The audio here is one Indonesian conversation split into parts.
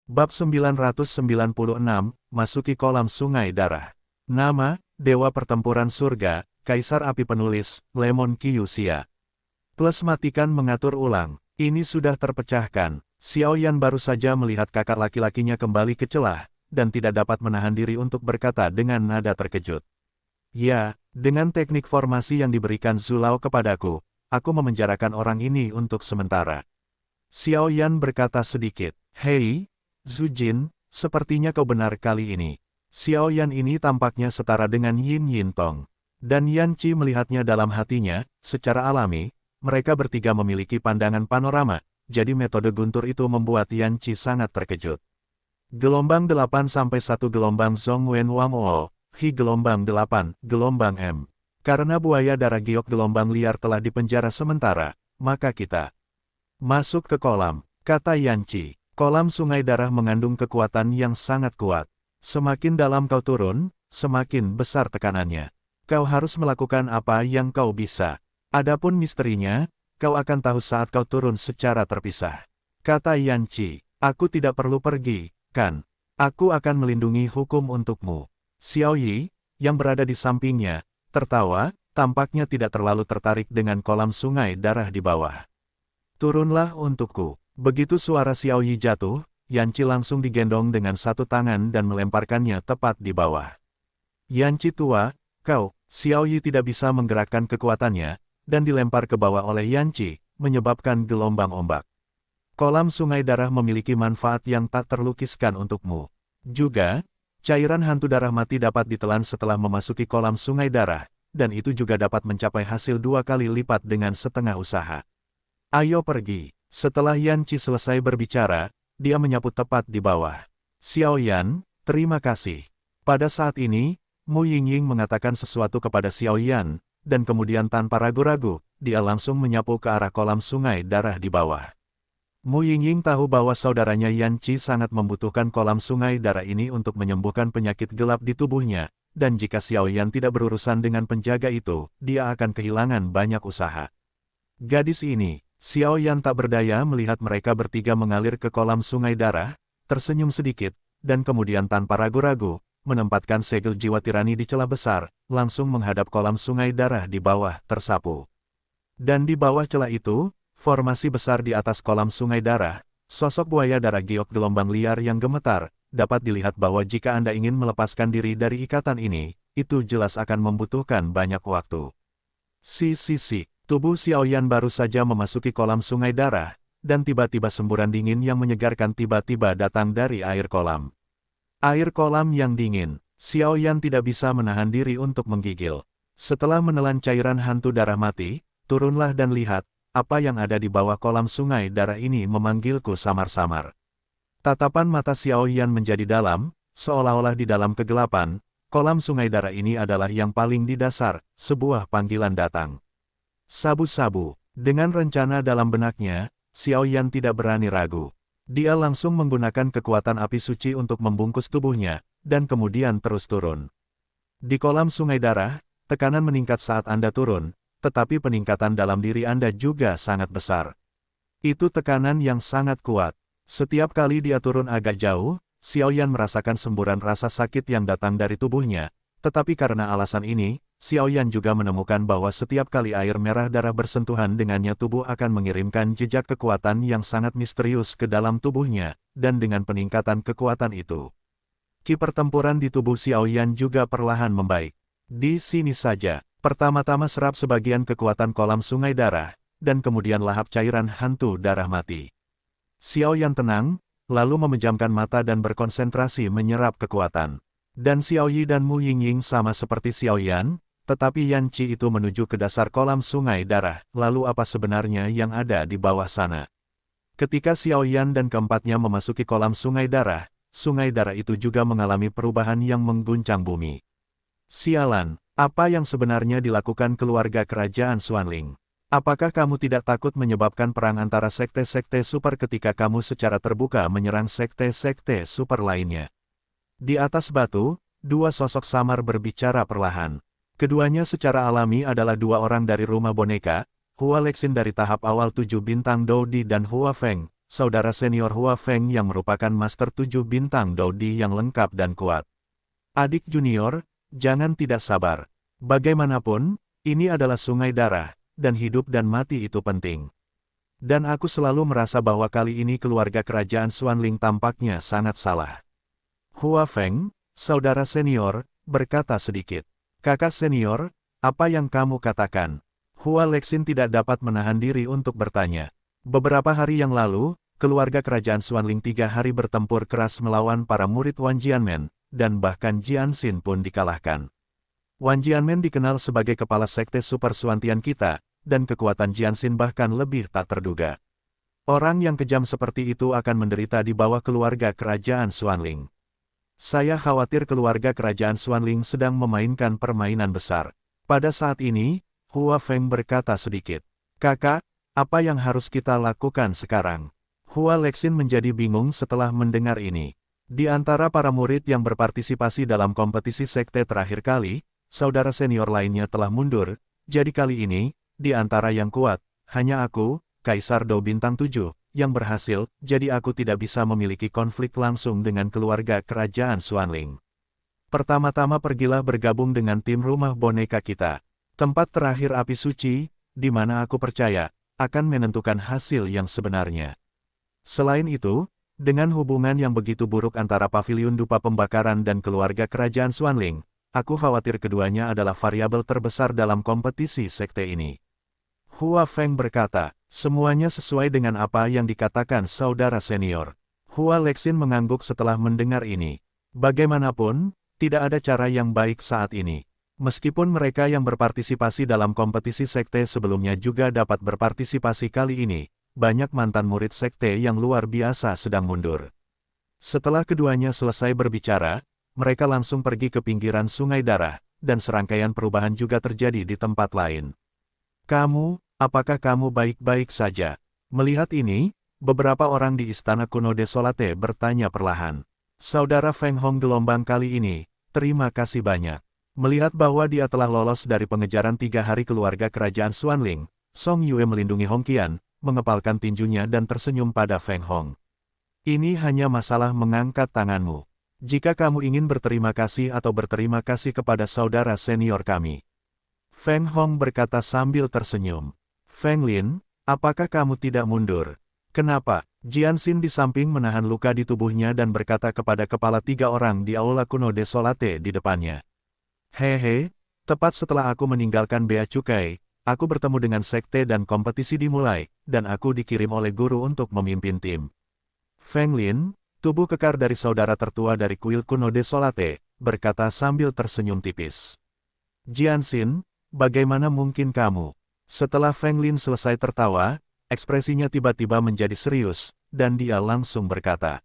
Bab 996, Masuki Kolam Sungai Darah. Nama, Dewa Pertempuran Surga, Kaisar Api Penulis, Lemon Kyuxia. Plus matikan mengatur ulang. Ini sudah terpecahkan. Xiao Yan baru saja melihat kakak laki-lakinya kembali ke celah, dan tidak dapat menahan diri untuk berkata dengan nada terkejut. Ya, dengan teknik formasi yang diberikan Zulao kepadaku, aku memenjarakan orang ini untuk sementara. Xiao Yan berkata sedikit, Hei, Zujin, sepertinya kau benar kali ini. Xiao Yan ini tampaknya setara dengan Yin Yin Tong. Dan Yan Qi melihatnya dalam hatinya, secara alami, mereka bertiga memiliki pandangan panorama, jadi metode guntur itu membuat Yan Qi sangat terkejut. Gelombang 8 sampai 1 gelombang Zhong Wen Wang O, Hi gelombang 8, gelombang M. Karena buaya darah giok gelombang liar telah dipenjara sementara, maka kita masuk ke kolam, kata Yan Qi. Kolam sungai darah mengandung kekuatan yang sangat kuat. Semakin dalam kau turun, semakin besar tekanannya. Kau harus melakukan apa yang kau bisa. Adapun misterinya, kau akan tahu saat kau turun secara terpisah. Kata Yan Qi, aku tidak perlu pergi, kan? Aku akan melindungi hukum untukmu. Xiao Yi, yang berada di sampingnya, tertawa, tampaknya tidak terlalu tertarik dengan kolam sungai darah di bawah. Turunlah untukku. Begitu suara Xiao Yi jatuh, Yan Qi langsung digendong dengan satu tangan dan melemparkannya tepat di bawah. Yan Qi tua, kau, Xiao Yi tidak bisa menggerakkan kekuatannya, dan dilempar ke bawah oleh Yan Qi, menyebabkan gelombang ombak. Kolam sungai darah memiliki manfaat yang tak terlukiskan untukmu. Juga, cairan hantu darah mati dapat ditelan setelah memasuki kolam sungai darah, dan itu juga dapat mencapai hasil 2 kali lipat dengan setengah usaha. Ayo pergi. Setelah Yan Qi selesai berbicara, dia menyapu tepat di bawah. Xiao Yan, terima kasih. Pada saat ini, Mu Yingying mengatakan sesuatu kepada Xiao Yan, dan kemudian tanpa ragu-ragu, dia langsung menyapu ke arah kolam sungai darah di bawah. Mu Yingying tahu bahwa saudaranya Yan Qi sangat membutuhkan kolam sungai darah ini untuk menyembuhkan penyakit gelap di tubuhnya, dan jika Xiao Yan tidak berurusan dengan penjaga itu, dia akan kehilangan banyak usaha. Gadis ini, Xiao Yan tak berdaya melihat mereka bertiga mengalir ke kolam sungai darah, tersenyum sedikit, dan kemudian tanpa ragu-ragu, menempatkan segel jiwa tirani di celah besar, langsung menghadap kolam sungai darah di bawah tersapu. Dan di bawah celah itu, formasi besar di atas kolam sungai darah, sosok buaya darah giok gelombang liar yang gemetar, dapat dilihat bahwa jika Anda ingin melepaskan diri dari ikatan ini, itu jelas akan membutuhkan banyak waktu. Si. Tubuh Xiao Yan baru saja memasuki kolam sungai darah, dan tiba-tiba semburan dingin yang menyegarkan tiba-tiba datang dari air kolam. Air kolam yang dingin, Xiao Yan tidak bisa menahan diri untuk menggigil. Setelah menelan cairan hantu darah mati, turunlah dan lihat, apa yang ada di bawah kolam sungai darah ini memanggilku samar-samar. Tatapan mata Xiao Yan menjadi dalam, seolah-olah di dalam kegelapan, kolam sungai darah ini adalah yang paling di dasar, sebuah panggilan datang. Sabu-sabu, dengan rencana dalam benaknya, Xiao Yan tidak berani ragu. Dia langsung menggunakan kekuatan api suci untuk membungkus tubuhnya, dan kemudian terus turun. Di kolam sungai darah, tekanan meningkat saat Anda turun, tetapi peningkatan dalam diri Anda juga sangat besar. Itu tekanan yang sangat kuat. Setiap kali dia turun agak jauh, Xiao Yan merasakan semburan rasa sakit yang datang dari tubuhnya, tetapi karena alasan ini, Xiao Yan juga menemukan bahwa setiap kali air merah darah bersentuhan dengannya tubuh akan mengirimkan jejak kekuatan yang sangat misterius ke dalam tubuhnya, dan dengan peningkatan kekuatan itu, ki pertempuran di tubuh Xiao Yan juga perlahan membaik. Di sini saja, pertama-tama serap sebagian kekuatan kolam sungai darah, dan kemudian lahap cairan hantu darah mati. Xiao Yan tenang, lalu memejamkan mata dan berkonsentrasi menyerap kekuatan. Dan Xiao Yi dan Mu Yingying sama seperti Xiao Yan, tetapi Yan Qi itu menuju ke dasar kolam sungai darah, lalu apa sebenarnya yang ada di bawah sana? Ketika Xiao Yan dan keempatnya memasuki kolam sungai darah itu juga mengalami perubahan yang mengguncang bumi. Sialan, apa yang sebenarnya dilakukan keluarga kerajaan Xuanling? Apakah kamu tidak takut menyebabkan perang antara sekte-sekte super ketika kamu secara terbuka menyerang sekte-sekte super lainnya? Di atas batu, dua sosok samar berbicara perlahan. Keduanya secara alami adalah dua orang dari rumah boneka, Hua Lexin dari tahap awal 7 bintang Doudi dan Hua Feng, saudara senior Hua Feng yang merupakan Master 7 bintang Dodi yang lengkap dan kuat. Adik junior, jangan tidak sabar. Bagaimanapun, ini adalah sungai darah, dan hidup dan mati itu penting. Dan aku selalu merasa bahwa kali ini keluarga kerajaan Xuanling tampaknya sangat salah. Hua Feng, saudara senior, berkata sedikit. Kakak senior, apa yang kamu katakan? Hua Lexin tidak dapat menahan diri untuk bertanya. Beberapa hari yang lalu, keluarga kerajaan Xuanling 3 hari bertempur keras melawan para murid Wan Jianmen, dan bahkan Jian Xin pun dikalahkan. Wan Jianmen dikenal sebagai kepala sekte Super Xuantian kita, dan kekuatan Jian Xin bahkan lebih tak terduga. Orang yang kejam seperti itu akan menderita di bawah keluarga kerajaan Xuanling. Saya khawatir keluarga kerajaan Xuanling sedang memainkan permainan besar. Pada saat ini, Hua Feng berkata sedikit. Kakak, apa yang harus kita lakukan sekarang? Hua Lexin menjadi bingung setelah mendengar ini. Di antara para murid yang berpartisipasi dalam kompetisi sekte terakhir kali, saudara senior lainnya telah mundur, jadi kali ini, di antara yang kuat, hanya aku, Kaisar Dou Bintang 7, yang berhasil, jadi aku tidak bisa memiliki konflik langsung dengan keluarga kerajaan Xuanling. Pertama-tama pergilah bergabung dengan tim rumah boneka kita. Tempat terakhir api suci, di mana aku percaya, akan menentukan hasil yang sebenarnya. Selain itu, dengan hubungan yang begitu buruk antara paviliun dupa pembakaran dan keluarga kerajaan Xuanling, aku khawatir keduanya adalah variabel terbesar dalam kompetisi sekte ini. Hua Feng berkata, semuanya sesuai dengan apa yang dikatakan saudara senior. Hua Lexin mengangguk setelah mendengar ini. Bagaimanapun, tidak ada cara yang baik saat ini. Meskipun mereka yang berpartisipasi dalam kompetisi sekte sebelumnya juga dapat berpartisipasi kali ini, banyak mantan murid sekte yang luar biasa sedang mundur. Setelah keduanya selesai berbicara, mereka langsung pergi ke pinggiran sungai darah, dan serangkaian perubahan juga terjadi di tempat lain. Kamu, apakah kamu baik-baik saja? Melihat ini, beberapa orang di istana kuno Desolate bertanya perlahan. Saudara Feng Hong gelombang kali ini, terima kasih banyak. Melihat bahwa dia telah lolos dari pengejaran 3 hari keluarga kerajaan Xuanling, Song Yue melindungi Hong Qian, mengepalkan tinjunya dan tersenyum pada Feng Hong. Ini hanya masalah mengangkat tanganmu. Jika kamu ingin berterima kasih atau berterima kasih kepada saudara senior kami. Feng Hong berkata sambil tersenyum. Feng Lin, apakah kamu tidak mundur? Kenapa? Jian Xin di samping menahan luka di tubuhnya dan berkata kepada kepala 3 orang di aula kuno Desolate di depannya. Hehe, tepat setelah aku meninggalkan Bea Cukai, aku bertemu dengan sekte dan kompetisi dimulai, dan aku dikirim oleh guru untuk memimpin tim. Feng Lin, tubuh kekar dari saudara tertua dari kuil kuno Desolate, berkata sambil tersenyum tipis. Jian Xin, bagaimana mungkin kamu? Setelah Feng Lin selesai tertawa, ekspresinya tiba-tiba menjadi serius, dan dia langsung berkata.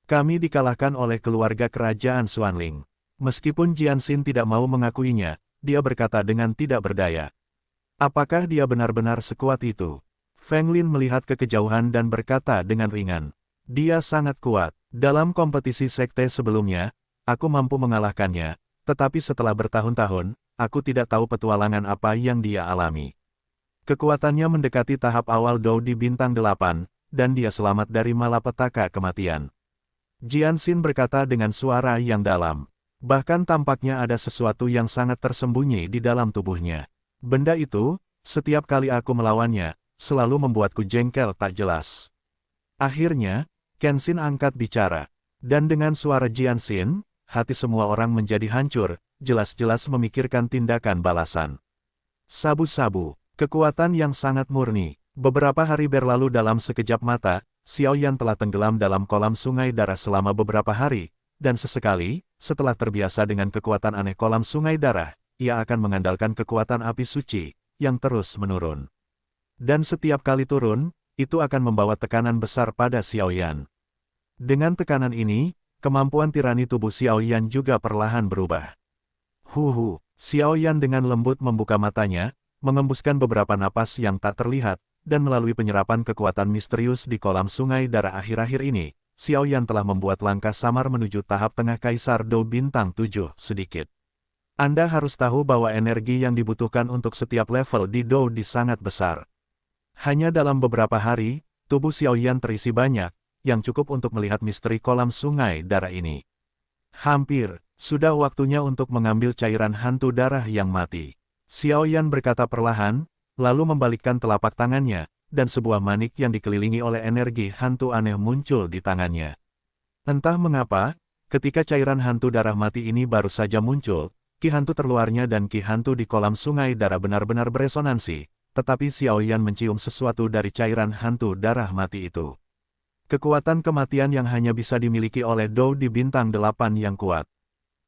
Kami dikalahkan oleh keluarga kerajaan Xuanling. Meskipun Jian Xin tidak mau mengakuinya, dia berkata dengan tidak berdaya. Apakah dia benar-benar sekuat itu? Feng Lin melihat ke kejauhan dan berkata dengan ringan. Dia sangat kuat. Dalam kompetisi sekte sebelumnya, aku mampu mengalahkannya, tetapi setelah bertahun-tahun, aku tidak tahu petualangan apa yang dia alami. Kekuatannya mendekati tahap awal Dou di bintang 8, dan dia selamat dari malapetaka kematian. Jian Xin berkata dengan suara yang dalam. Bahkan tampaknya ada sesuatu yang sangat tersembunyi di dalam tubuhnya. Benda itu, setiap kali aku melawannya, selalu membuatku jengkel tak jelas. Akhirnya, Kenshin angkat bicara. Dan dengan suara Jian Xin, hati semua orang menjadi hancur, jelas-jelas memikirkan tindakan balasan. Sabu-sabu, kekuatan yang sangat murni. Beberapa hari berlalu dalam sekejap mata, Xiao Yan telah tenggelam dalam kolam sungai darah selama beberapa hari, dan sesekali, setelah terbiasa dengan kekuatan aneh kolam sungai darah, ia akan mengandalkan kekuatan api suci, yang terus menurun. Dan setiap kali turun, itu akan membawa tekanan besar pada Xiao Yan. Dengan tekanan ini, kemampuan tirani tubuh Xiao Yan juga perlahan berubah. Xiao Yan dengan lembut membuka matanya, mengembuskan beberapa napas yang tak terlihat, dan melalui penyerapan kekuatan misterius di kolam sungai darah akhir-akhir ini, Xiao Yan telah membuat langkah samar menuju tahap tengah Kaisar Dou bintang 7 sedikit. Anda harus tahu bahwa energi yang dibutuhkan untuk setiap level di Dou di sangat besar. Hanya dalam beberapa hari, tubuh Xiaoyan terisi banyak, yang cukup untuk melihat misteri kolam sungai darah ini. Hampir, sudah waktunya untuk mengambil cairan hantu darah yang mati. Xiaoyan berkata perlahan, lalu membalikkan telapak tangannya, dan sebuah manik yang dikelilingi oleh energi hantu aneh muncul di tangannya. Entah mengapa, ketika cairan hantu darah mati ini baru saja muncul, ki hantu terluarnya dan ki hantu di kolam sungai darah benar-benar beresonansi, tetapi Xiaoyan mencium sesuatu dari cairan hantu darah mati itu. Kekuatan kematian yang hanya bisa dimiliki oleh Dou di bintang 8 yang kuat.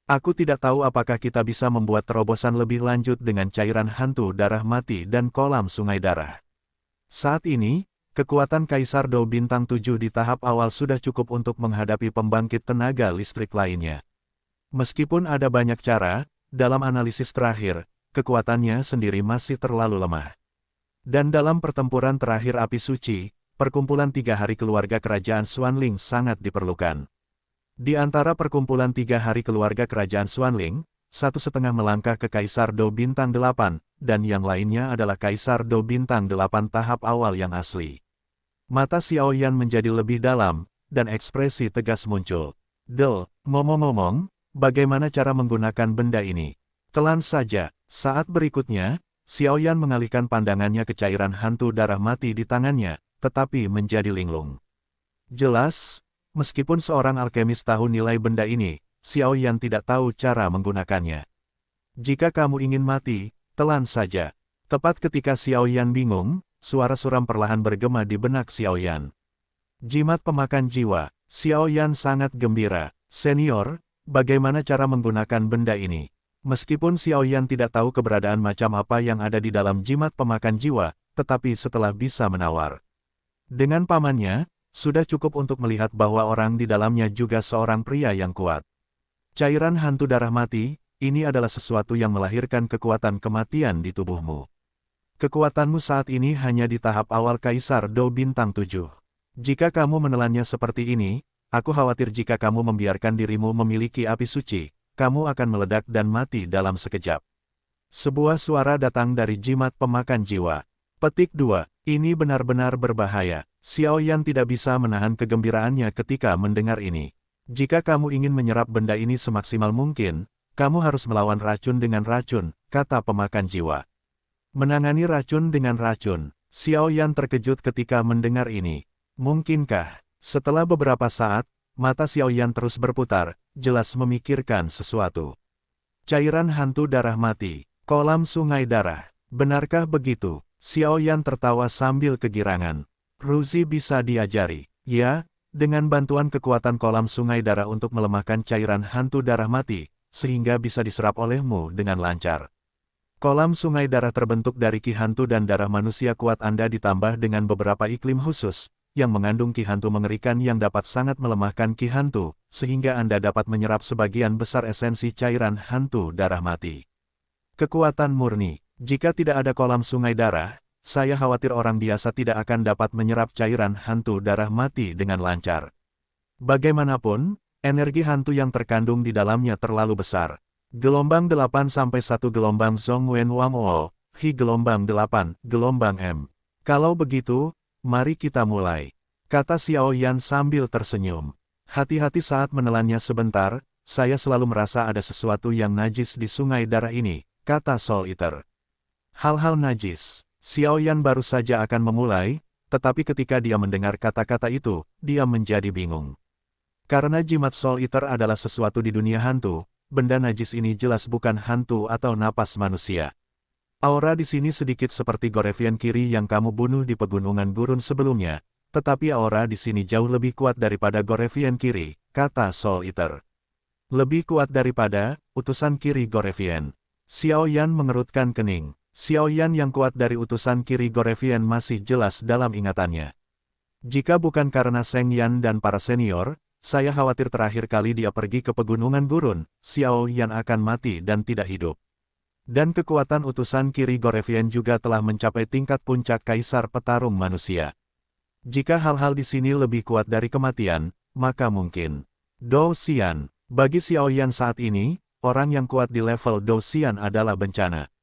Aku tidak tahu apakah kita bisa membuat terobosan lebih lanjut dengan cairan hantu darah mati dan kolam sungai darah. Saat ini, kekuatan Kaisar Dou bintang 7 di tahap awal sudah cukup untuk menghadapi pembangkit tenaga listrik lainnya. Meskipun ada banyak cara, dalam analisis terakhir, kekuatannya sendiri masih terlalu lemah. Dan dalam pertempuran terakhir api suci, perkumpulan 3 hari keluarga kerajaan Xuanling sangat diperlukan. Di antara perkumpulan 3 hari keluarga kerajaan Xuanling, 1,5 melangkah ke Kaisar Dou bintang 8, dan yang lainnya adalah Kaisar Dou bintang 8 tahap awal yang asli. Mata Xiaoyan menjadi lebih dalam, dan ekspresi tegas muncul. Ngomong-ngomong, bagaimana cara menggunakan benda ini? Telan saja. Saat berikutnya, Xiaoyan mengalihkan pandangannya ke cairan hantu darah mati di tangannya, tetapi menjadi linglung. Jelas, meskipun seorang alkemis tahu nilai benda ini, Xiaoyan tidak tahu cara menggunakannya. Jika kamu ingin mati, telan saja. Tepat ketika Xiaoyan bingung, suara suram perlahan bergema di benak Xiaoyan. Jimat pemakan jiwa. Xiaoyan sangat gembira. Senior, bagaimana cara menggunakan benda ini? Meskipun Xiaoyan tidak tahu keberadaan macam apa yang ada di dalam jimat pemakan jiwa, tetapi setelah bisa menawar dengan pamannya, sudah cukup untuk melihat bahwa orang di dalamnya juga seorang pria yang kuat. Cairan hantu darah mati, ini adalah sesuatu yang melahirkan kekuatan kematian di tubuhmu. Kekuatanmu saat ini hanya di tahap awal Kaisar Dou bintang 7. Jika kamu menelannya seperti ini, aku khawatir jika kamu membiarkan dirimu memiliki api suci, kamu akan meledak dan mati dalam sekejap. Sebuah suara datang dari jimat pemakan jiwa. Petik 2. Ini benar-benar berbahaya. Xiaoyan tidak bisa menahan kegembiraannya ketika mendengar ini. Jika kamu ingin menyerap benda ini semaksimal mungkin, kamu harus melawan racun dengan racun, kata pemakan jiwa. Menangani racun dengan racun. Xiaoyan terkejut ketika mendengar ini. Mungkinkah? Setelah beberapa saat, mata Xiaoyan terus berputar, jelas memikirkan sesuatu. Cairan hantu darah mati. Kolam sungai darah. Benarkah begitu? Xiaoyan tertawa sambil kegirangan. Ruzi bisa diajari. Ya, dengan bantuan kekuatan kolam sungai darah untuk melemahkan cairan hantu darah mati, sehingga bisa diserap olehmu dengan lancar. Kolam sungai darah terbentuk dari ki hantu dan darah manusia kuat Anda ditambah dengan beberapa iklim khusus, yang mengandung ki hantu mengerikan yang dapat sangat melemahkan ki hantu, sehingga Anda dapat menyerap sebagian besar esensi cairan hantu darah mati. Kekuatan murni. Jika tidak ada kolam sungai darah, saya khawatir orang biasa tidak akan dapat menyerap cairan hantu darah mati dengan lancar. Bagaimanapun, energi hantu yang terkandung di dalamnya terlalu besar. Gelombang 8 sampai 1 gelombang Zhongwen Wangwo, Hi gelombang 8, gelombang M. Kalau begitu, mari kita mulai, kata Xiaoyan sambil tersenyum. Hati-hati saat menelannya sebentar, saya selalu merasa ada sesuatu yang najis di sungai darah ini, kata Soul Eater. Hal-hal najis. Xiaoyan baru saja akan memulai, tetapi ketika dia mendengar kata-kata itu, dia menjadi bingung. Karena jimat Soul Eater adalah sesuatu di dunia hantu, benda najis ini jelas bukan hantu atau napas manusia. Aura di sini sedikit seperti Gorevian Kiri yang kamu bunuh di pegunungan gurun sebelumnya, tetapi aura di sini jauh lebih kuat daripada Gorevian Kiri, kata Soul Eater. Lebih kuat daripada utusan Kiri Gorevian. Xiaoyan mengerutkan kening. Xiaoyan yang kuat dari utusan Kiri Gorevian masih jelas dalam ingatannya. Jika bukan karena Seng Yan dan para senior, saya khawatir terakhir kali dia pergi ke pegunungan gurun, Xiaoyan akan mati dan tidak hidup. Dan kekuatan utusan Kiri Gorevian juga telah mencapai tingkat puncak kaisar petarung manusia. Jika hal-hal di sini lebih kuat dari kematian, maka mungkin. Dou Xian, bagi Xiaoyan saat ini, orang yang kuat di level Dou Xian adalah bencana.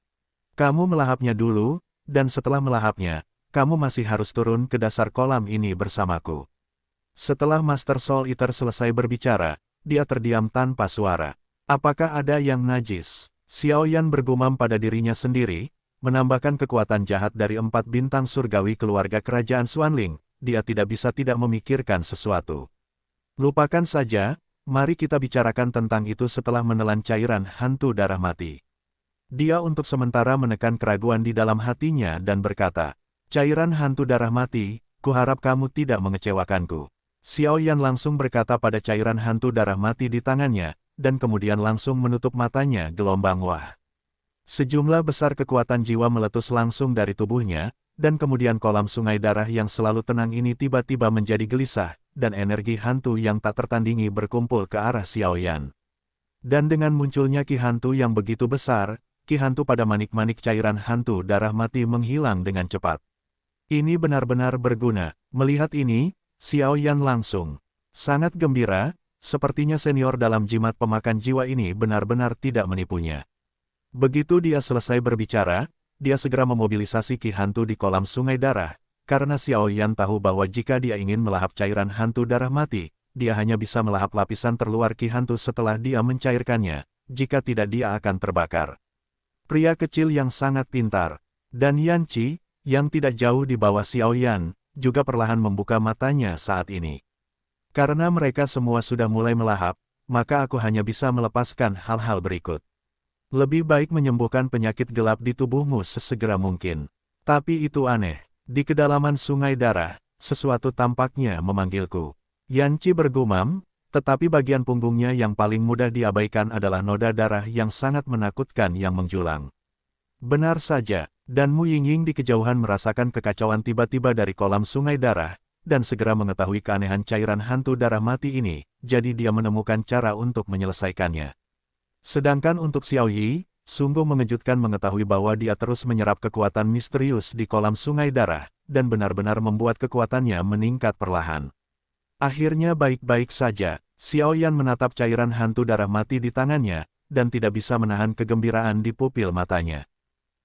Kamu melahapnya dulu, dan setelah melahapnya, kamu masih harus turun ke dasar kolam ini bersamaku. Setelah Master Soul Eater selesai berbicara, dia terdiam tanpa suara. Apakah ada yang najis? Xiao Yan bergumam pada dirinya sendiri, menambahkan kekuatan jahat dari 4 bintang surgawi keluarga kerajaan Xuanling, dia tidak bisa tidak memikirkan sesuatu. Lupakan saja, mari kita bicarakan tentang itu setelah menelan cairan hantu darah mati. Dia untuk sementara menekan keraguan di dalam hatinya dan berkata, cairan hantu darah mati, kuharap kamu tidak mengecewakanku. Xiao Yan langsung berkata pada cairan hantu darah mati di tangannya, dan kemudian langsung menutup matanya gelombang wah. Sejumlah besar kekuatan jiwa meletus langsung dari tubuhnya, dan kemudian kolam sungai darah yang selalu tenang ini tiba-tiba menjadi gelisah, dan energi hantu yang tak tertandingi berkumpul ke arah Xiao Yan. Dan dengan munculnya ki hantu yang begitu besar, ki hantu pada manik-manik cairan hantu darah mati menghilang dengan cepat. Ini benar-benar berguna. Melihat ini, Xiao Yan langsung sangat gembira, sepertinya senior dalam jimat pemakan jiwa ini benar-benar tidak menipunya. Begitu dia selesai berbicara, dia segera memobilisasi ki hantu di kolam sungai darah, karena Xiao Yan tahu bahwa jika dia ingin melahap cairan hantu darah mati, dia hanya bisa melahap lapisan terluar ki hantu setelah dia mencairkannya, jika tidak dia akan terbakar. Pria kecil yang sangat pintar, dan Yan Qi, yang tidak jauh di bawah Xiao Yan, juga perlahan membuka matanya saat ini. Karena mereka semua sudah mulai melahap, maka aku hanya bisa melepaskan hal-hal berikut. Lebih baik menyembuhkan penyakit gelap di tubuhmu sesegera mungkin. Tapi itu aneh. Di kedalaman sungai darah, sesuatu tampaknya memanggilku. Yan Qi bergumam, tetapi bagian punggungnya yang paling mudah diabaikan adalah noda darah yang sangat menakutkan yang menjulang. Benar saja, dan Mu Yingying di kejauhan merasakan kekacauan tiba-tiba dari kolam sungai darah, dan segera mengetahui keanehan cairan hantu darah mati ini, jadi dia menemukan cara untuk menyelesaikannya. Sedangkan untuk Xiao Yi, sungguh mengejutkan mengetahui bahwa dia terus menyerap kekuatan misterius di kolam sungai darah, dan benar-benar membuat kekuatannya meningkat perlahan. Akhirnya baik-baik saja, Xiao Yan menatap cairan hantu darah mati di tangannya, dan tidak bisa menahan kegembiraan di pupil matanya.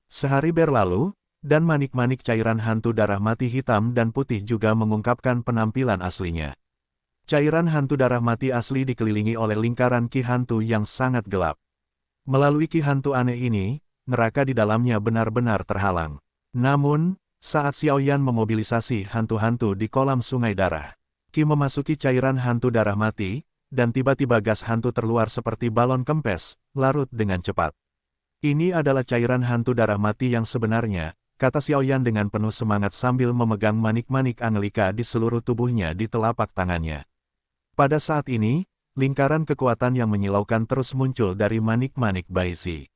Sehari berlalu, dan manik-manik cairan hantu darah mati hitam dan putih juga mengungkapkan penampilan aslinya. Cairan hantu darah mati asli dikelilingi oleh lingkaran ki hantu yang sangat gelap. Melalui ki hantu aneh ini, neraka di dalamnya benar-benar terhalang. Namun, saat Xiao Yan memobilisasi hantu-hantu di kolam sungai darah, Ki memasuki cairan hantu darah mati, dan tiba-tiba gas hantu terluar seperti balon kempes, larut dengan cepat. Ini adalah cairan hantu darah mati yang sebenarnya, kata Xiao Yan dengan penuh semangat sambil memegang manik-manik Angelika di seluruh tubuhnya di telapak tangannya. Pada saat ini, lingkaran kekuatan yang menyilaukan terus muncul dari manik-manik Baizi.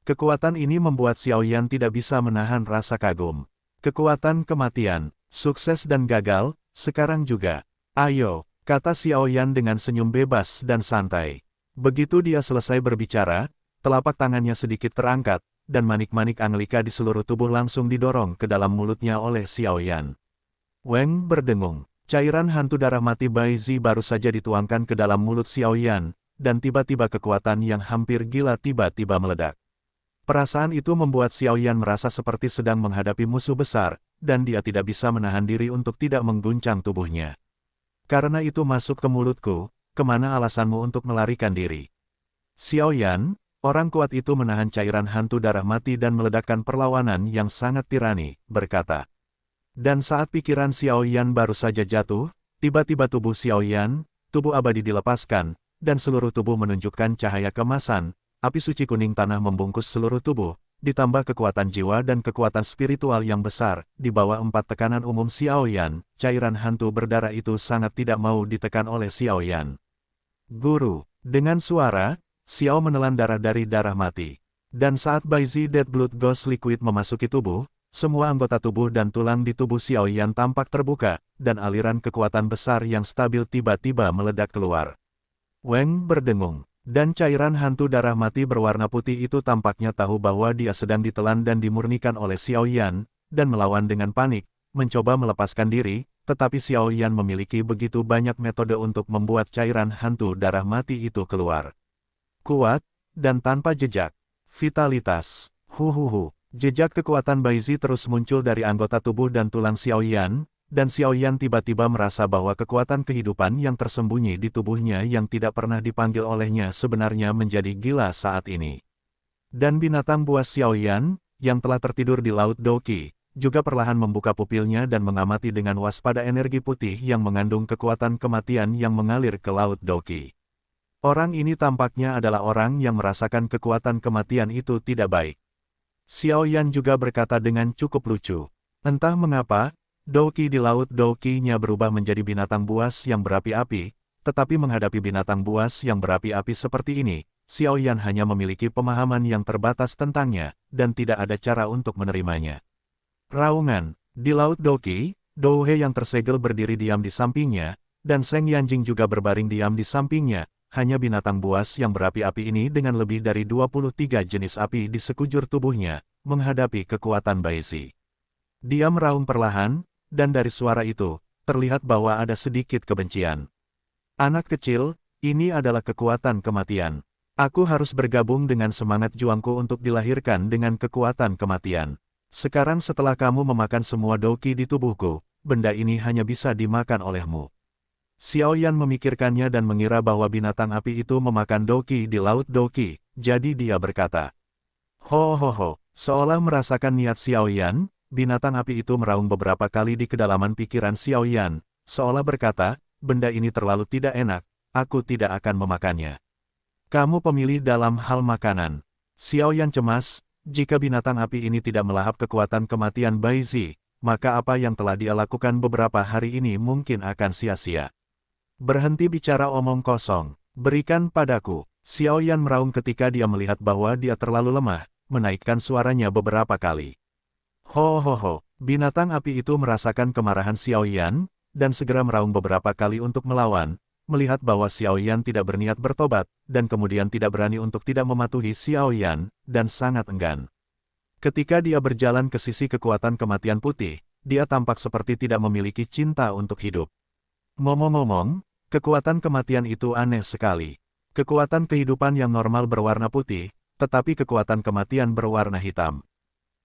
Kekuatan ini membuat Xiao Yan tidak bisa menahan rasa kagum. Kekuatan kematian, sukses dan gagal, sekarang juga. Ayo, kata Xiao Yan dengan senyum bebas dan santai. Begitu dia selesai berbicara, telapak tangannya sedikit terangkat, dan manik-manik Angelika di seluruh tubuh langsung didorong ke dalam mulutnya oleh Xiao Yan. Weng berdengung. Cairan hantu darah mati Baizi baru saja dituangkan ke dalam mulut Xiao Yan, dan tiba-tiba kekuatan yang hampir gila tiba-tiba meledak. Perasaan itu membuat Xiao Yan merasa seperti sedang menghadapi musuh besar, dan dia tidak bisa menahan diri untuk tidak mengguncang tubuhnya. Karena itu masuk ke mulutku, kemana alasanmu untuk melarikan diri? Xiao Yan, orang kuat itu menahan cairan hantu darah mati dan meledakkan perlawanan yang sangat tirani, berkata. Dan saat pikiran Xiao Yan baru saja jatuh, tiba-tiba tubuh Xiao Yan, tubuh abadi dilepaskan, dan seluruh tubuh menunjukkan cahaya kemasan, api suci kuning tanah membungkus seluruh tubuh, ditambah kekuatan jiwa dan kekuatan spiritual yang besar, di bawah 4 tekanan umum Xiao Yan, cairan hantu berdarah itu sangat tidak mau ditekan oleh Xiao Yan. Guru, dengan suara, Xiao menelan darah dari darah mati. Dan saat Baizi Dead Blood Ghost Liquid memasuki tubuh, semua anggota tubuh dan tulang di tubuh Xiao Yan tampak terbuka, dan aliran kekuatan besar yang stabil tiba-tiba meledak keluar. Weng berdengung, dan cairan hantu darah mati berwarna putih itu tampaknya tahu bahwa dia sedang ditelan dan dimurnikan oleh Xiao Yan, dan melawan dengan panik, mencoba melepaskan diri, tetapi Xiao Yan memiliki begitu banyak metode untuk membuat cairan hantu darah mati itu keluar. Kuat, dan tanpa jejak. Vitalitas. Huhuhu. Jejak kekuatan Baizi terus muncul dari anggota tubuh dan tulang Xiaoyan, dan Xiaoyan tiba-tiba merasa bahwa kekuatan kehidupan yang tersembunyi di tubuhnya yang tidak pernah dipanggil olehnya sebenarnya menjadi gila saat ini. Dan binatang buas Xiaoyan, yang telah tertidur di Laut Doqi, juga perlahan membuka pupilnya dan mengamati dengan waspada energi putih yang mengandung kekuatan kematian yang mengalir ke Laut Doqi. Orang ini tampaknya adalah orang yang merasakan kekuatan kematian itu tidak baik. Xiaoyan juga berkata dengan cukup lucu. Entah mengapa, Doqi di Laut Doqi-nya berubah menjadi binatang buas yang berapi-api, tetapi menghadapi binatang buas yang berapi-api seperti ini, Xiaoyan hanya memiliki pemahaman yang terbatas tentangnya, dan tidak ada cara untuk menerimanya. Raungan. Di Laut Doqi, Douhe yang tersegel berdiri diam di sampingnya, dan Seng Yanjing juga berbaring diam di sampingnya. Hanya binatang buas yang berapi-api ini dengan lebih dari 23 jenis api di sekujur tubuhnya, menghadapi kekuatan Baizi. Dia meraung perlahan, dan dari suara itu, terlihat bahwa ada sedikit kebencian. Anak kecil, ini adalah kekuatan kematian. Aku harus bergabung dengan semangat juangku untuk dilahirkan dengan kekuatan kematian. Sekarang setelah kamu memakan semua Doqi di tubuhku, benda ini hanya bisa dimakan olehmu. Xiaoyan memikirkannya dan mengira bahwa binatang api itu memakan Doqi di Laut Doqi, jadi dia berkata, "Ho ho ho," seolah merasakan niat Xiaoyan, binatang api itu meraung beberapa kali di kedalaman pikiran Xiaoyan, seolah berkata, "Benda ini terlalu tidak enak, aku tidak akan memakannya." Kamu pemilih dalam hal makanan. Xiaoyan cemas. Jika binatang api ini tidak melahap kekuatan kematian Baizi, maka apa yang telah dia lakukan beberapa hari ini mungkin akan sia-sia. Berhenti bicara omong kosong, berikan padaku. Xiaoyan meraung ketika dia melihat bahwa dia terlalu lemah, menaikkan suaranya beberapa kali. Ho ho ho, binatang api itu merasakan kemarahan Xiaoyan, dan segera meraung beberapa kali untuk melawan, melihat bahwa Xiaoyan tidak berniat bertobat, dan kemudian tidak berani untuk tidak mematuhi Xiaoyan, dan sangat enggan. Ketika dia berjalan ke sisi kekuatan kematian putih, dia tampak seperti tidak memiliki cinta untuk hidup. Ngomong-ngomong, kekuatan kematian itu aneh sekali. Kekuatan kehidupan yang normal berwarna putih, tetapi kekuatan kematian berwarna hitam.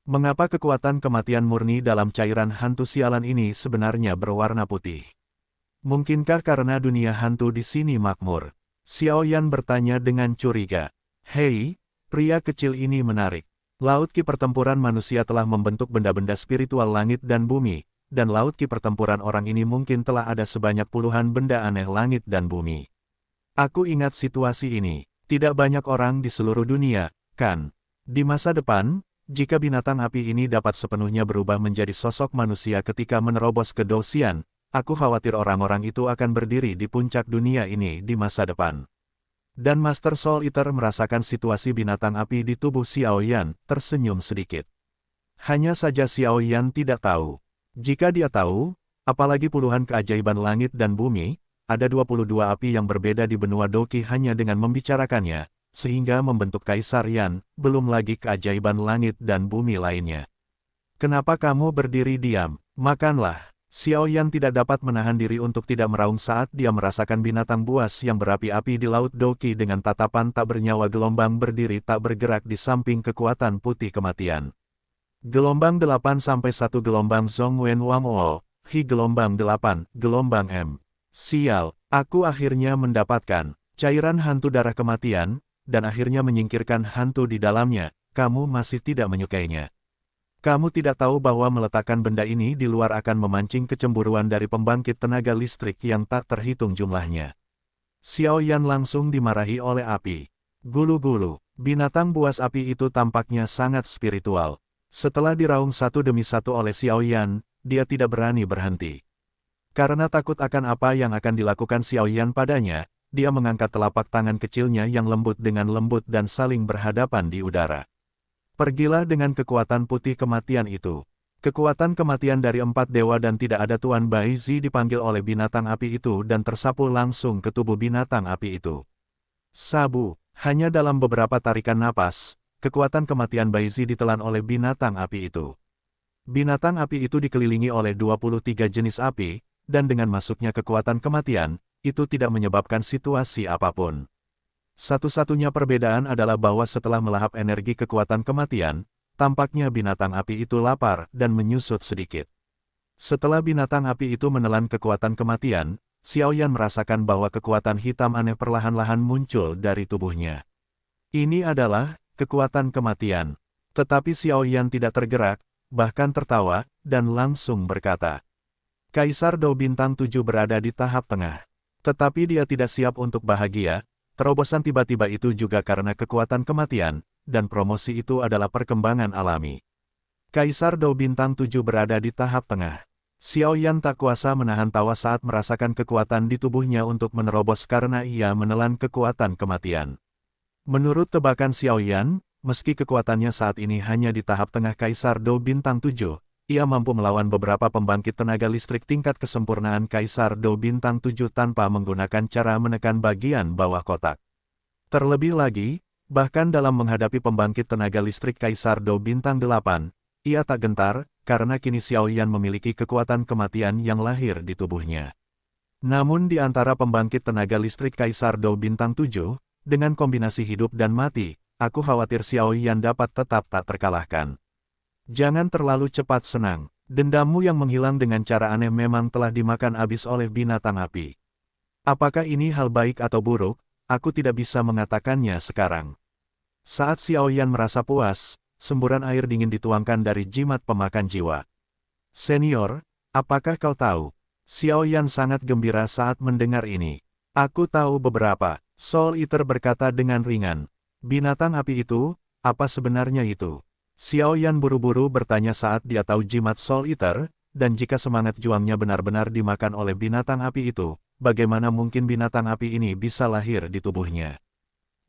Mengapa kekuatan kematian murni dalam cairan hantu sialan ini sebenarnya berwarna putih? Mungkinkah karena dunia hantu di sini makmur? Xiaoyan bertanya dengan curiga. Hei, pria kecil ini menarik. Laut Ki pertempuran manusia telah membentuk benda-benda spiritual langit dan bumi, dan Laut Ki pertempuran orang ini mungkin telah ada sebanyak puluhan benda aneh langit dan bumi. Aku ingat situasi ini. Tidak banyak orang di seluruh dunia, kan? Di masa depan, jika binatang api ini dapat sepenuhnya berubah menjadi sosok manusia ketika menerobos ke Dosian, aku khawatir orang-orang itu akan berdiri di puncak dunia ini di masa depan. Dan Master Soul Eater merasakan situasi binatang api di tubuh Xiaoyan, tersenyum sedikit. Hanya saja Xiaoyan tidak tahu. Jika dia tahu, apalagi puluhan keajaiban langit dan bumi, ada 22 api yang berbeda di benua Doqi hanya dengan membicarakannya, sehingga membentuk Kaisar Yan, belum lagi keajaiban langit dan bumi lainnya. Kenapa kamu berdiri diam? Makanlah. Xiaoyan tidak dapat menahan diri untuk tidak meraung saat dia merasakan binatang buas yang berapi-api di Laut Doqi dengan tatapan tak bernyawa gelombang berdiri tak bergerak di samping kekuatan putih kematian. Gelombang 8-1 gelombang Zhongwen Wang O, Hi gelombang 8, gelombang M. Sial, aku akhirnya mendapatkan cairan hantu darah kematian, dan akhirnya menyingkirkan hantu di dalamnya, kamu masih tidak menyukainya. Kamu tidak tahu bahwa meletakkan benda ini di luar akan memancing kecemburuan dari pembangkit tenaga listrik yang tak terhitung jumlahnya. Xiaoyan langsung dimarahi oleh api. Gulu-gulu, binatang buas api itu tampaknya sangat spiritual. Setelah diraung satu demi satu oleh Xiaoyan, dia tidak berani berhenti. Karena takut akan apa yang akan dilakukan Xiaoyan padanya, dia mengangkat telapak tangan kecilnya yang lembut dengan lembut dan saling berhadapan di udara. Pergilah dengan kekuatan putih kematian itu. Kekuatan kematian dari 4 dewa dan tidak ada Tuan Baizi dipanggil oleh binatang api itu dan tersapu langsung ke tubuh binatang api itu. Sabu, hanya dalam beberapa tarikan napas, kekuatan kematian Baizi ditelan oleh binatang api itu. Binatang api itu dikelilingi oleh 23 jenis api, dan dengan masuknya kekuatan kematian, itu tidak menyebabkan situasi apapun. Satu-satunya perbedaan adalah bahwa setelah melahap energi kekuatan kematian, tampaknya binatang api itu lapar dan menyusut sedikit. Setelah binatang api itu menelan kekuatan kematian, Xiao Yan merasakan bahwa kekuatan hitam aneh perlahan-lahan muncul dari tubuhnya. Ini adalah kekuatan kematian. Tetapi Xiao Yan tidak tergerak, bahkan tertawa, dan langsung berkata, Kaisar Dou Bintang 7 berada di tahap tengah. Tetapi dia tidak siap untuk bahagia, terobosan tiba-tiba itu juga karena kekuatan kematian, dan promosi itu adalah perkembangan alami. Kaisar Dou Bintang 7 berada di tahap tengah. Xiao Yan tak kuasa menahan tawa saat merasakan kekuatan di tubuhnya untuk menerobos karena ia menelan kekuatan kematian. Menurut tebakan Xiao Yan, meski kekuatannya saat ini hanya di tahap tengah Kaisar Dou Bintang 7, ia mampu melawan beberapa pembangkit tenaga listrik tingkat kesempurnaan Kaisar Dou Bintang 7 tanpa menggunakan cara menekan bagian bawah kotak. Terlebih lagi, bahkan dalam menghadapi pembangkit tenaga listrik Kaisar Dou Bintang 8, ia tak gentar, karena kini Xiao Yan memiliki kekuatan kematian yang lahir di tubuhnya. Namun di antara pembangkit tenaga listrik Kaisar Dou Bintang 7, dengan kombinasi hidup dan mati, aku khawatir Xiao Yan dapat tetap tak terkalahkan. Jangan terlalu cepat senang, dendammu yang menghilang dengan cara aneh memang telah dimakan habis oleh binatang api. Apakah ini hal baik atau buruk, aku tidak bisa mengatakannya sekarang. Saat Xiao Yan merasa puas, semburan air dingin dituangkan dari jimat pemakan jiwa. Senior, apakah kau tahu? Xiao Yan sangat gembira saat mendengar ini. Aku tahu beberapa, Soul Eater berkata dengan ringan. Binatang api itu, apa sebenarnya itu? Xiao Yan buru-buru bertanya saat dia tahu jimat Soul Eater, dan jika semangat juangnya benar-benar dimakan oleh binatang api itu, bagaimana mungkin binatang api ini bisa lahir di tubuhnya?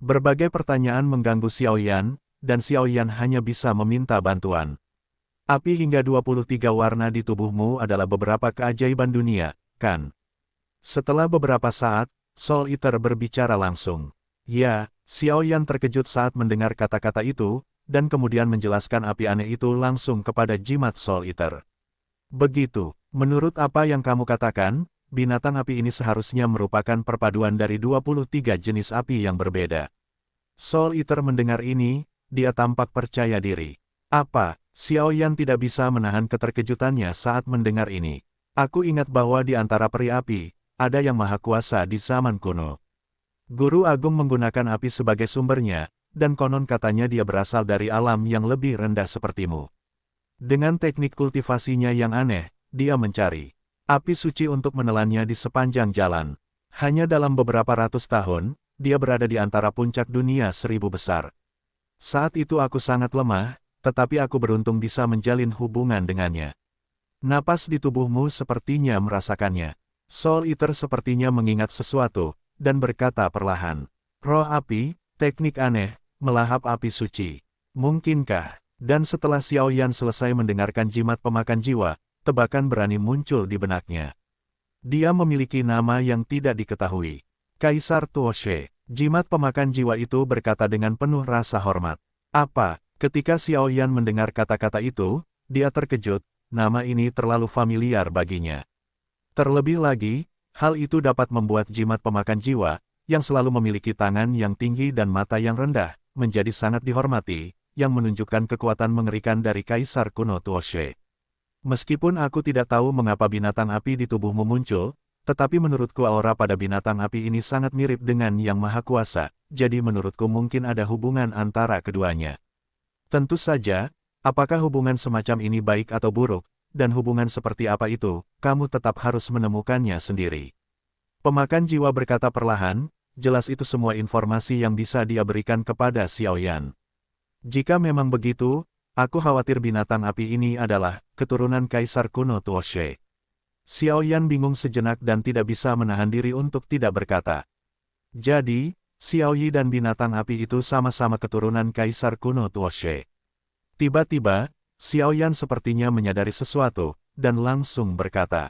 Berbagai pertanyaan mengganggu Xiao Yan, dan Xiao Yan hanya bisa meminta bantuan. Api hingga 23 warna di tubuhmu adalah beberapa keajaiban dunia, kan? Setelah beberapa saat, Soul Eater berbicara langsung. Ya, Xiao Yan terkejut saat mendengar kata-kata itu, dan kemudian menjelaskan api aneh itu langsung kepada jimat Soul Eater. Begitu, menurut apa yang kamu katakan, binatang api ini seharusnya merupakan perpaduan dari 23 jenis api yang berbeda. Soul Eater mendengar ini, dia tampak percaya diri. Apa? Xiao Yan tidak bisa menahan keterkejutannya saat mendengar ini. Aku ingat bahwa di antara peri api, ada yang maha kuasa di zaman kuno. Guru Agung menggunakan api sebagai sumbernya, dan konon katanya dia berasal dari alam yang lebih rendah sepertimu. Dengan teknik kultivasinya yang aneh, dia mencari api suci untuk menelannya di sepanjang jalan. Hanya dalam beberapa ratus tahun, dia berada di antara puncak dunia 1000 besar. Saat itu aku sangat lemah, tetapi aku beruntung bisa menjalin hubungan dengannya. Napas di tubuhmu sepertinya merasakannya. Soul Eater sepertinya mengingat sesuatu, dan berkata perlahan. Roh api, teknik aneh, melahap api suci. Mungkinkah? Dan setelah Xiao Yan selesai mendengarkan jimat pemakan jiwa, tebakan berani muncul di benaknya. Dia memiliki nama yang tidak diketahui. Kaisar Tuoshe. Jimat pemakan jiwa itu berkata dengan penuh rasa hormat. Apa? Ketika Xiao Yan mendengar kata-kata itu, dia terkejut, nama ini terlalu familiar baginya. Terlebih lagi, hal itu dapat membuat jimat pemakan jiwa, yang selalu memiliki tangan yang tinggi dan mata yang rendah, menjadi sangat dihormati, yang menunjukkan kekuatan mengerikan dari Kaisar kuno Tuoshe. Meskipun aku tidak tahu mengapa binatang api di tubuhmu muncul, tetapi menurutku aura pada binatang api ini sangat mirip dengan Yang Maha Kuasa, jadi menurutku mungkin ada hubungan antara keduanya. Tentu saja, apakah hubungan semacam ini baik atau buruk, dan hubungan seperti apa itu, kamu tetap harus menemukannya sendiri. Pemakan jiwa berkata perlahan, jelas itu semua informasi yang bisa dia berikan kepada Xiao Yan. Jika memang begitu, aku khawatir binatang api ini adalah keturunan Kaisar kuno Tuoshe. Xiao Yan bingung sejenak dan tidak bisa menahan diri untuk tidak berkata. Jadi, Xiao Yi dan binatang api itu sama-sama keturunan Kaisar kuno Tuoshe. Tiba-tiba, Xiao Yan sepertinya menyadari sesuatu, dan langsung berkata.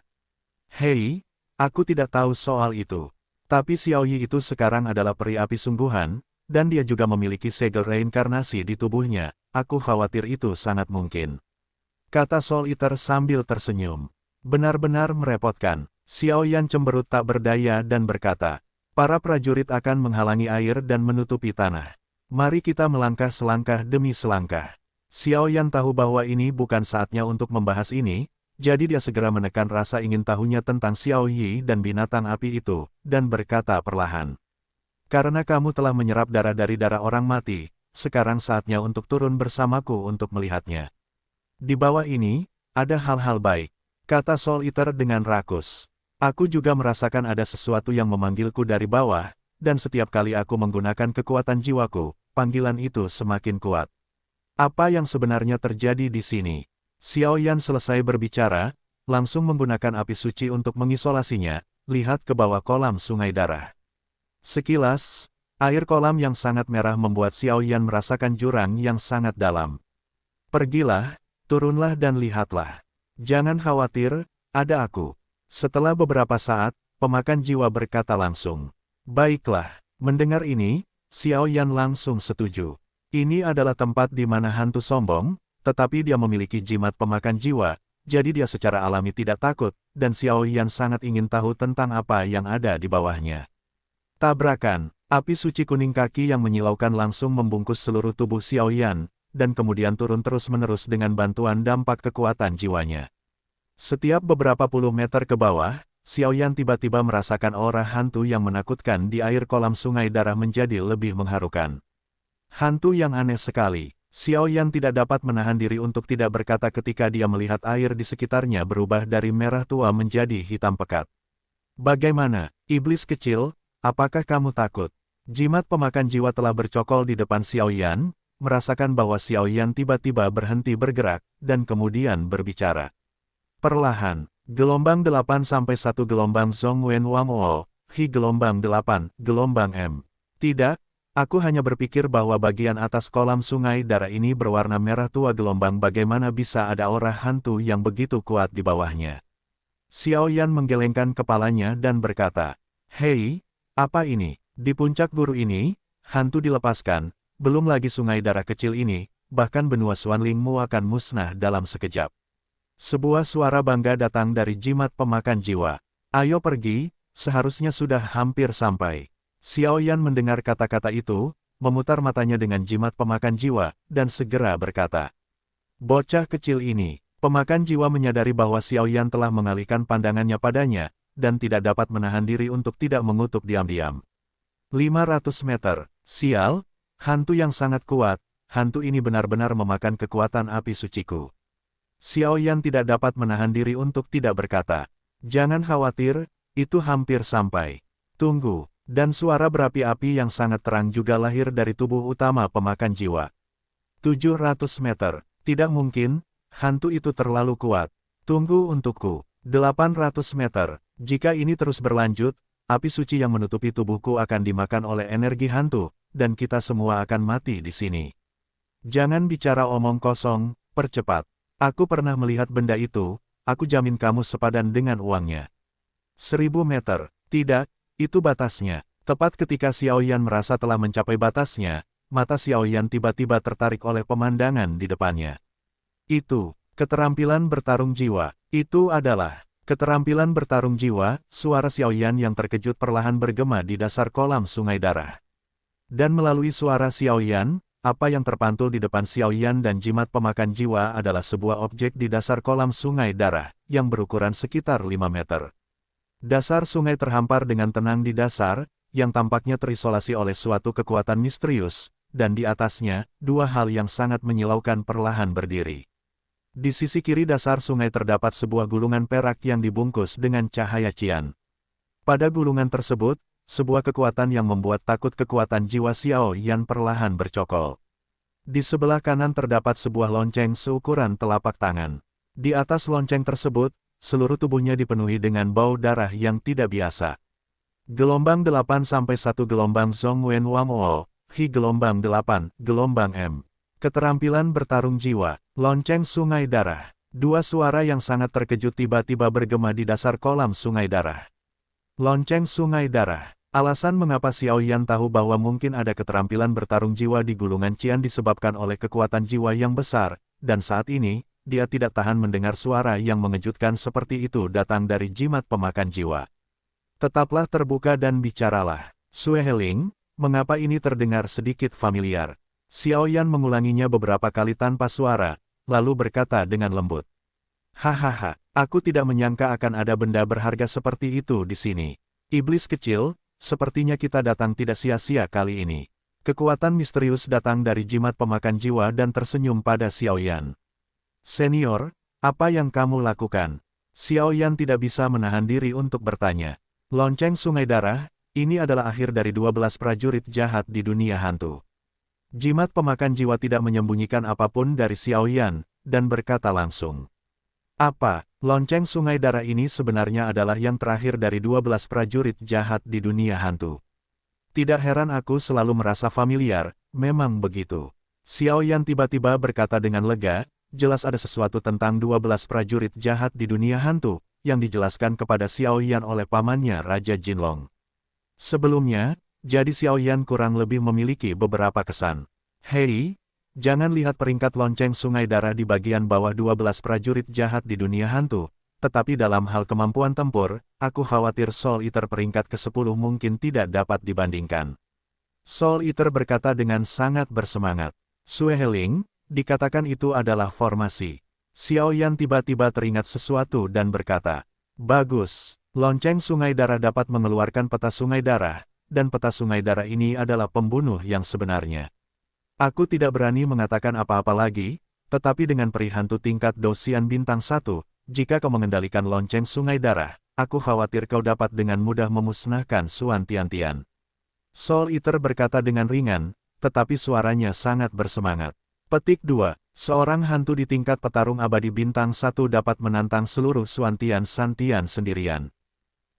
Hei, aku tidak tahu soal itu. Tapi Xiao Yi itu sekarang adalah peri api sungguhan, dan dia juga memiliki segel reinkarnasi di tubuhnya, aku khawatir itu sangat mungkin. Kata Soul Eater sambil tersenyum. Benar-benar merepotkan. Xiao Yan cemberut tak berdaya dan berkata, para prajurit akan menghalangi air dan menutupi tanah. Mari kita melangkah selangkah demi selangkah. Xiao Yan tahu bahwa ini bukan saatnya untuk membahas ini, jadi dia segera menekan rasa ingin tahunya tentang Xiao Yi dan binatang api itu, dan berkata perlahan. Karena kamu telah menyerap darah dari darah orang mati, sekarang saatnya untuk turun bersamaku untuk melihatnya. Di bawah ini, ada hal-hal baik, kata Soul Eater dengan rakus. Aku juga merasakan ada sesuatu yang memanggilku dari bawah, dan setiap kali aku menggunakan kekuatan jiwaku, panggilan itu semakin kuat. Apa yang sebenarnya terjadi di sini? Xiao Yan selesai berbicara, langsung menggunakan api suci untuk mengisolasinya, lihat ke bawah kolam sungai darah. Sekilas, air kolam yang sangat merah membuat Xiao Yan merasakan jurang yang sangat dalam. Pergilah, turunlah dan lihatlah. Jangan khawatir, ada aku. Setelah beberapa saat, pemakan jiwa berkata langsung. Baiklah, mendengar ini, Xiao Yan langsung setuju. Ini adalah tempat di mana hantu sombong, tetapi dia memiliki jimat pemakan jiwa, jadi dia secara alami tidak takut, dan Xiao Yan sangat ingin tahu tentang apa yang ada di bawahnya. Tabrakan, api suci kuning kaki yang menyilaukan langsung membungkus seluruh tubuh Xiao Yan, dan kemudian turun terus-menerus dengan bantuan dampak kekuatan jiwanya. Setiap beberapa puluh meter ke bawah, Xiao Yan tiba-tiba merasakan aura hantu yang menakutkan di air kolam sungai darah menjadi lebih mengharukan. Hantu yang aneh sekali. Xiao Yan tidak dapat menahan diri untuk tidak berkata ketika dia melihat air di sekitarnya berubah dari merah tua menjadi hitam pekat. Bagaimana, iblis kecil, apakah kamu takut? Jimat pemakan jiwa telah bercokol di depan Xiao Yan, merasakan bahwa Xiao Yan tiba-tiba berhenti bergerak, dan kemudian berbicara. Perlahan, gelombang 8 sampai 1 gelombang Zhong Wen Wang O, Hi gelombang 8, gelombang M. Tidak, aku hanya berpikir bahwa bagian atas kolam sungai darah ini berwarna merah tua gelombang bagaimana bisa ada aura hantu yang begitu kuat di bawahnya. Xiao Yan menggelengkan kepalanya dan berkata, Hei, apa ini? Di puncak guru ini, hantu dilepaskan, belum lagi sungai darah kecil ini, bahkan benua Xuanlingmu akan musnah dalam sekejap. Sebuah suara bangga datang dari jimat pemakan jiwa. Ayo pergi, seharusnya sudah hampir sampai. Xiao Yan mendengar kata-kata itu, memutar matanya dengan jimat pemakan jiwa, dan segera berkata. Bocah kecil ini, pemakan jiwa menyadari bahwa Xiao Yan telah mengalihkan pandangannya padanya, dan tidak dapat menahan diri untuk tidak mengutuk diam-diam. 500 meter, sial, hantu yang sangat kuat, hantu ini benar-benar memakan kekuatan api suciku. Xiao Yan tidak dapat menahan diri untuk tidak berkata, jangan khawatir, itu hampir sampai. Tunggu, dan suara berapi-api yang sangat terang juga lahir dari tubuh utama pemakan jiwa. 700 meter, tidak mungkin, hantu itu terlalu kuat. Tunggu untukku, 800 meter, jika ini terus berlanjut, api suci yang menutupi tubuhku akan dimakan oleh energi hantu, dan kita semua akan mati di sini. Jangan bicara omong kosong, percepat. Aku pernah melihat benda itu, aku jamin kamu sepadan dengan uangnya. 1000 meter, tidak, itu batasnya. Tepat ketika Xiao Yan merasa telah mencapai batasnya, mata Xiao Yan tiba-tiba tertarik oleh pemandangan di depannya. Itu, keterampilan bertarung jiwa. Itu adalah, keterampilan bertarung jiwa, suara Xiao Yan yang terkejut perlahan bergema di dasar kolam sungai darah. Dan melalui suara Xiao Yan, apa yang terpantul di depan Xiao Yan dan jimat pemakan jiwa adalah sebuah objek di dasar kolam sungai darah, yang berukuran sekitar 5 meter. Dasar sungai terhampar dengan tenang di dasar, yang tampaknya terisolasi oleh suatu kekuatan misterius, dan di atasnya, dua hal yang sangat menyilaukan perlahan berdiri. Di sisi kiri dasar sungai terdapat sebuah gulungan perak yang dibungkus dengan cahaya cian. Pada gulungan tersebut, sebuah kekuatan yang membuat takut kekuatan jiwa Xiao Yan perlahan bercokol. Di sebelah kanan terdapat sebuah lonceng seukuran telapak tangan. Di atas lonceng tersebut, seluruh tubuhnya dipenuhi dengan bau darah yang tidak biasa. Gelombang 8 sampai 1 gelombang Zhong Wen Wang O, Hi gelombang 8, gelombang M. Keterampilan bertarung jiwa, lonceng sungai darah. Dua suara yang sangat terkejut tiba-tiba bergema di dasar kolam sungai darah. Lonceng sungai darah. Alasan mengapa Xiao Yan tahu bahwa mungkin ada keterampilan bertarung jiwa di gulungan cian disebabkan oleh kekuatan jiwa yang besar, dan saat ini, dia tidak tahan mendengar suara yang mengejutkan seperti itu datang dari jimat pemakan jiwa. Tetaplah terbuka dan bicaralah. Sue Heling, mengapa ini terdengar sedikit familiar? Xiao Yan mengulanginya beberapa kali tanpa suara, lalu berkata dengan lembut. Hahaha, aku tidak menyangka akan ada benda berharga seperti itu di sini. Iblis kecil, sepertinya kita datang tidak sia-sia kali ini. Kekuatan misterius datang dari jimat pemakan jiwa dan tersenyum pada Xiao Yan. Senior, apa yang kamu lakukan? Xiao Yan tidak bisa menahan diri untuk bertanya. Lonceng Sungai Darah, ini adalah akhir dari 12 prajurit jahat di dunia hantu. Jimat pemakan jiwa tidak menyembunyikan apapun dari Xiao Yan, dan berkata langsung. Apa, lonceng Sungai Darah ini sebenarnya adalah yang terakhir dari 12 prajurit jahat di dunia hantu. Tidak heran aku selalu merasa familiar, memang begitu. Xiao Yan tiba-tiba berkata dengan lega, jelas ada sesuatu tentang 12 prajurit jahat di dunia hantu, yang dijelaskan kepada Xiao Yan oleh pamannya Raja Jinlong. Sebelumnya, jadi Xiao Yan kurang lebih memiliki beberapa kesan. Hei, jangan lihat peringkat lonceng Sungai Darah di bagian bawah 12 prajurit jahat di dunia hantu. Tetapi dalam hal kemampuan tempur, aku khawatir Soul Eater peringkat ke-10 mungkin tidak dapat dibandingkan. Soul Eater berkata dengan sangat bersemangat. Sueheling, dikatakan itu adalah formasi. Xiao Yan tiba-tiba teringat sesuatu dan berkata, bagus, lonceng Sungai Darah dapat mengeluarkan peta Sungai Darah, dan peta Sungai Darah ini adalah pembunuh yang sebenarnya. Aku tidak berani mengatakan apa-apa lagi, tetapi dengan peri hantu tingkat Dosian bintang 1, jika kau mengendalikan lonceng Sungai Darah, aku khawatir kau dapat dengan mudah memusnahkan Suan Tiantian. Soul Eater berkata dengan ringan, tetapi suaranya sangat bersemangat. Petik 2. Seorang hantu di tingkat petarung abadi bintang 1 dapat menantang seluruh Suan Tian Santian sendirian.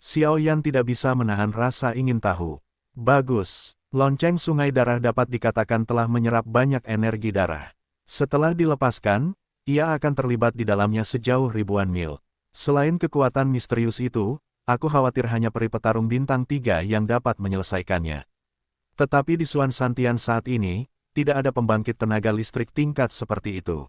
Xiao Yan tidak bisa menahan rasa ingin tahu. Bagus, lonceng Sungai Darah dapat dikatakan telah menyerap banyak energi darah. Setelah dilepaskan, ia akan terlibat di dalamnya sejauh ribuan mil. Selain kekuatan misterius itu, aku khawatir hanya peri petarung bintang 3 yang dapat menyelesaikannya. Tetapi di Suan Santian saat ini, tidak ada pembangkit tenaga listrik tingkat seperti itu.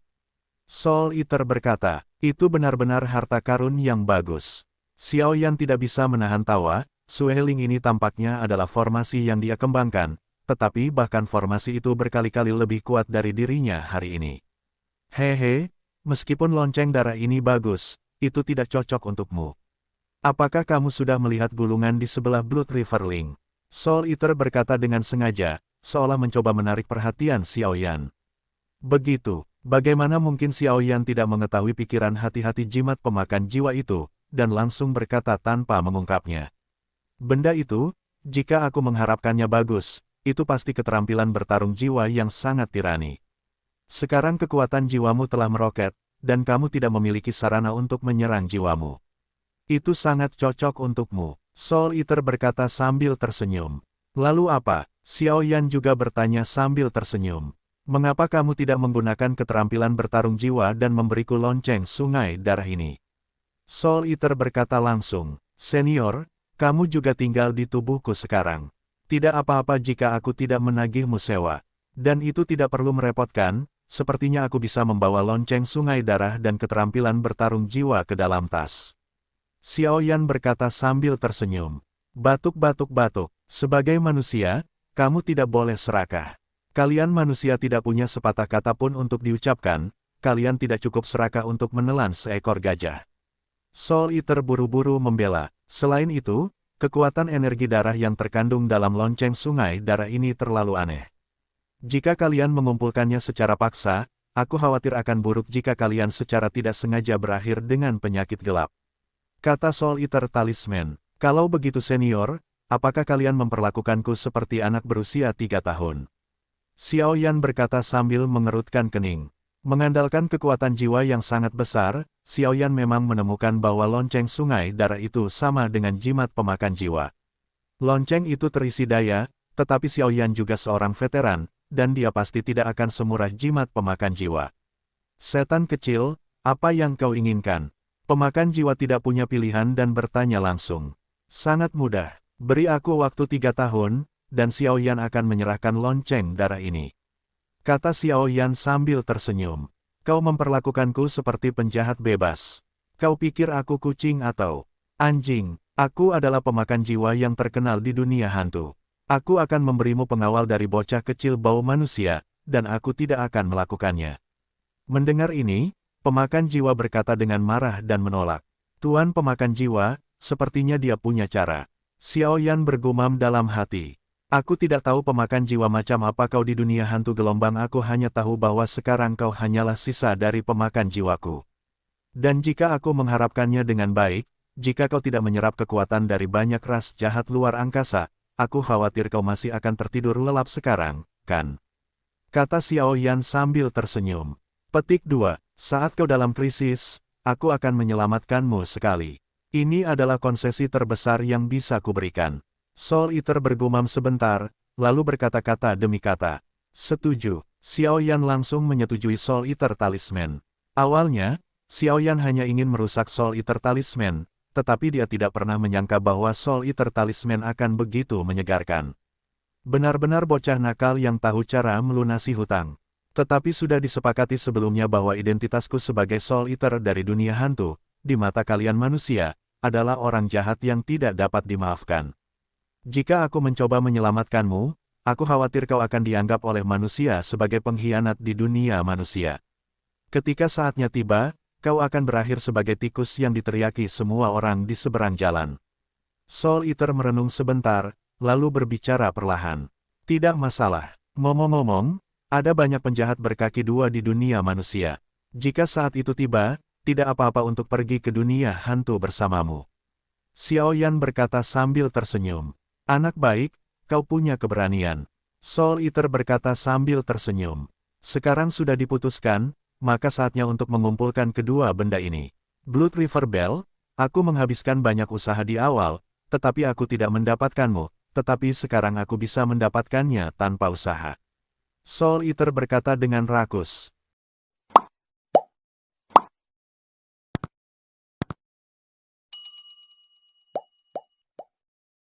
Soul Eater berkata, itu benar-benar harta karun yang bagus. Xiao Yan tidak bisa menahan tawa, Sueheling ini tampaknya adalah formasi yang dia kembangkan, tetapi bahkan formasi itu berkali-kali lebih kuat dari dirinya hari ini. Hehe, meskipun lonceng darah ini bagus, itu tidak cocok untukmu. Apakah kamu sudah melihat gulungan di sebelah Blood River Link? Soul Eater berkata dengan sengaja, seolah mencoba menarik perhatian Xiao Yan. Begitu, bagaimana mungkin Xiao Yan tidak mengetahui pikiran hati-hati jimat pemakan jiwa itu, dan langsung berkata tanpa mengungkapnya. Benda itu, jika aku mengharapkannya bagus, itu pasti keterampilan bertarung jiwa yang sangat tirani. Sekarang kekuatan jiwamu telah meroket, dan kamu tidak memiliki sarana untuk menyerang jiwamu. Itu sangat cocok untukmu, Soul Eater berkata sambil tersenyum. Lalu apa? Xiao Yan juga bertanya sambil tersenyum. Mengapa kamu tidak menggunakan keterampilan bertarung jiwa dan memberiku lonceng Sungai Darah ini? Soul Eater berkata langsung, Senior, kamu juga tinggal di tubuhku sekarang. Tidak apa-apa jika aku tidak menagihmu sewa. Dan itu tidak perlu merepotkan, sepertinya aku bisa membawa lonceng Sungai Darah dan keterampilan bertarung jiwa ke dalam tas. Xiao Yan berkata sambil tersenyum. Batuk-batuk-batuk, sebagai manusia, kamu tidak boleh serakah. Kalian manusia tidak punya sepatah kata pun untuk diucapkan, kalian tidak cukup serakah untuk menelan seekor gajah. Soul Eater buru-buru membela. Selain itu, kekuatan energi darah yang terkandung dalam lonceng Sungai Darah ini terlalu aneh. Jika kalian mengumpulkannya secara paksa, aku khawatir akan buruk jika kalian secara tidak sengaja berakhir dengan penyakit gelap. Kata Soul Eater Talisman, kalau begitu senior, apakah kalian memperlakukanku seperti anak berusia 3 tahun? Xiao Yan berkata sambil mengerutkan kening. Mengandalkan kekuatan jiwa yang sangat besar, Xiao Yan memang menemukan bahwa lonceng Sungai Darah itu sama dengan jimat pemakan jiwa. Lonceng itu terisi daya, tetapi Xiao Yan juga seorang veteran, dan dia pasti tidak akan semurah jimat pemakan jiwa. Setan kecil, apa yang kau inginkan? Pemakan jiwa tidak punya pilihan dan bertanya langsung. Sangat mudah, beri aku waktu 3 tahun, dan Xiao Yan akan menyerahkan lonceng darah ini. Kata Xiao Yan sambil tersenyum. Kau memperlakukanku seperti penjahat bebas. Kau pikir aku kucing atau anjing? Aku adalah pemakan jiwa yang terkenal di dunia hantu. Aku akan memberimu pengawal dari bocah kecil bau manusia, dan aku tidak akan melakukannya. Mendengar ini, pemakan jiwa berkata dengan marah dan menolak. Tuan pemakan jiwa, sepertinya dia punya cara. Xiao Yan bergumam dalam hati. Aku tidak tahu pemakan jiwa macam apa kau di dunia hantu gelombang, aku hanya tahu bahwa sekarang kau hanyalah sisa dari pemakan jiwaku. Dan jika aku mengharapkannya dengan baik, jika kau tidak menyerap kekuatan dari banyak ras jahat luar angkasa, aku khawatir kau masih akan tertidur lelap sekarang, kan? Kata Xiao Yan sambil tersenyum. Petik 2. Saat kau dalam krisis, aku akan menyelamatkanmu sekali. Ini adalah konsesi terbesar yang bisa kuberikan. Soul Eater bergumam sebentar, lalu berkata-kata demi kata. Setuju. Xiao Yan langsung menyetujui Soul Eater Talisman. Awalnya, Xiao Yan hanya ingin merusak Soul Eater Talisman, tetapi dia tidak pernah menyangka bahwa Soul Eater Talisman akan begitu menyegarkan. Benar-benar bocah nakal yang tahu cara melunasi hutang. Tetapi sudah disepakati sebelumnya bahwa identitasku sebagai Soul Eater dari dunia hantu, di mata kalian manusia, adalah orang jahat yang tidak dapat dimaafkan. Jika aku mencoba menyelamatkanmu, aku khawatir kau akan dianggap oleh manusia sebagai pengkhianat di dunia manusia. Ketika saatnya tiba, kau akan berakhir sebagai tikus yang diteriaki semua orang di seberang jalan. Soul Eater merenung sebentar, lalu berbicara perlahan. Tidak masalah. Ngomong-ngomong, ada banyak penjahat berkaki dua di dunia manusia. Jika saat itu tiba, tidak apa-apa untuk pergi ke dunia hantu bersamamu. Xiao Yan berkata sambil tersenyum. Anak baik, kau punya keberanian. Soul Eater berkata sambil tersenyum. Sekarang sudah diputuskan, maka saatnya untuk mengumpulkan kedua benda ini. Blood River Bell, aku menghabiskan banyak usaha di awal, tetapi aku tidak mendapatkanmu, tetapi sekarang aku bisa mendapatkannya tanpa usaha. Soul Eater berkata dengan rakus.